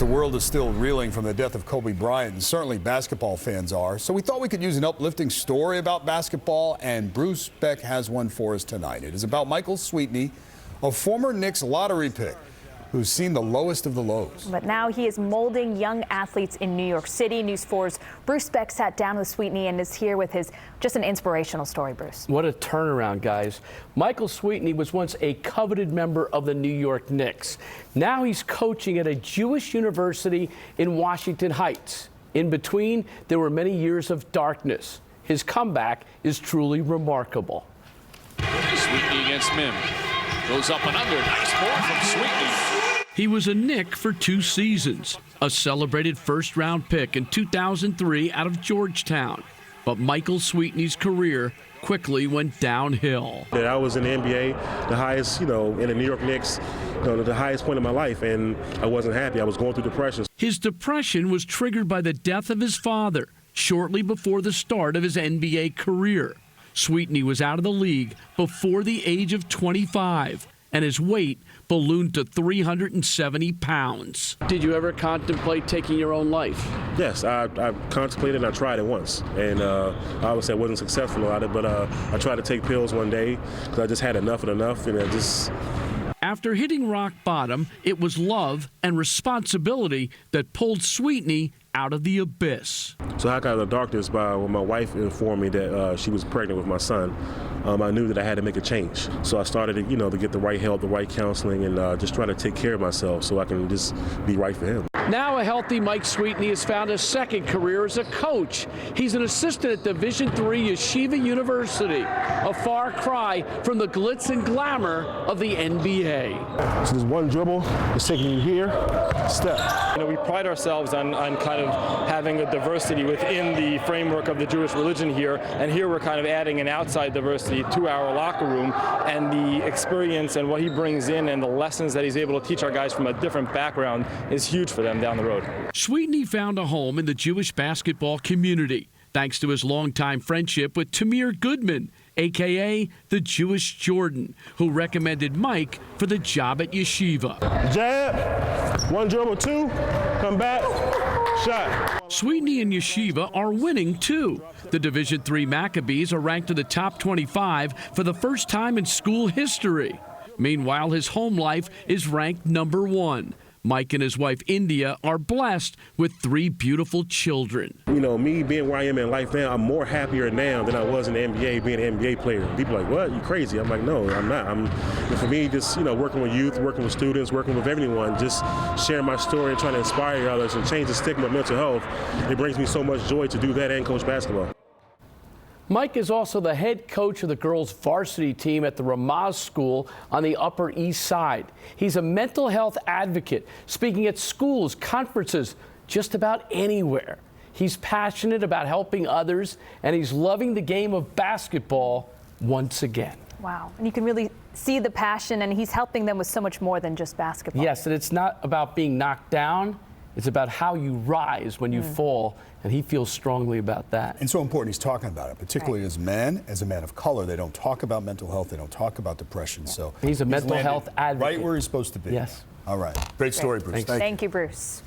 The world is still reeling from the death of Kobe Bryant, and certainly basketball fans are. So we thought we could use an uplifting story about basketball, and Bruce Beck has one for us tonight. It is about Michael Sweetney, a former Knicks lottery pick who's seen the lowest of the lows. But now he is molding young athletes in New York City. News 4's Bruce Beck sat down with Sweetney and is here with his just an inspirational story, Bruce. What a turnaround, guys. Michael Sweetney was once a coveted member of the New York Knicks. Now he's coaching at a Jewish university in Washington Heights. In between, there were many years of darkness. His comeback is truly remarkable. Sweetney against Mim. Goes up and under. Nice ball from Sweetney. He was a Knick for 2 seasons, a celebrated first-round pick in 2003 out of Georgetown. But Michael Sweetney's career quickly went downhill. I was in the NBA, the highest, in the New York Knicks, the highest point of my life, and I wasn't happy. I was going through depression. His depression was triggered by the death of his father shortly before the start of his NBA career. Sweetney was out of the league before the age of 25, and his weight ballooned to 370 pounds. Did you ever contemplate taking your own life? Yes, I contemplated and I tried it once, and obviously I wasn't successful at it, but I tried to take pills one day because I just had enough, and I just... After hitting rock bottom, it was love and responsibility that pulled Sweetney out of the abyss. So I got out of the darkness by when my wife informed me that she was pregnant with my son. I knew that I had to make a change. So I started to, to get the right help, the right counseling, and just try to take care of myself so I can just be right for him. Now a healthy Mike Sweetney has found a second career as a coach. He's an assistant at Division III Yeshiva University, a far cry from the glitz and glamour of the NBA. So there's one dribble, it's taking you here, step. We pride ourselves on kind of having a diversity within the framework of the Jewish religion here, and here we're kind of adding an outside diversity to our locker room, and the experience and what he brings in and the lessons that he's able to teach our guys from a different background is huge for them down the road. Sweetney found a home in the Jewish basketball community thanks to his longtime friendship with Tamir Goodman, a.k.a. the Jewish Jordan, who recommended Mike for the job at Yeshiva. Jab, one dribble, two, come back, shot. Sweetney and Yeshiva are winning, too. The Division III Maccabees are ranked in the top 25 for the first time in school history. Meanwhile, his home life is ranked number 1. Mike and his wife, India, are blessed with 3 beautiful children. Me being where I am in life now, I'm more happier now than I was in the NBA, being an NBA player. People are like, what, you crazy? I'm like, no, I'm not. For me, just, working with youth, working with students, working with everyone, just sharing my story and trying to inspire others and change the stigma of mental health, it brings me so much joy to do that and coach basketball. Mike is also the head coach of the girls' varsity team at the Ramaz School on the Upper East Side. He's a mental health advocate, speaking at schools, conferences, just about anywhere. He's passionate about helping others, and he's loving the game of basketball once again. Wow. And you can really see the passion, and he's helping them with so much more than just basketball. Yes, and it's not about being knocked down. It's about how you rise when you fall, and he feels strongly about that. And so important he's talking about it, particularly as men, as a man of color. They don't talk about mental health. They don't talk about depression. Yeah. So he's a mental health advocate. Right where he's supposed to be. Yes. All right. Great story, Bruce. Thank you, Bruce.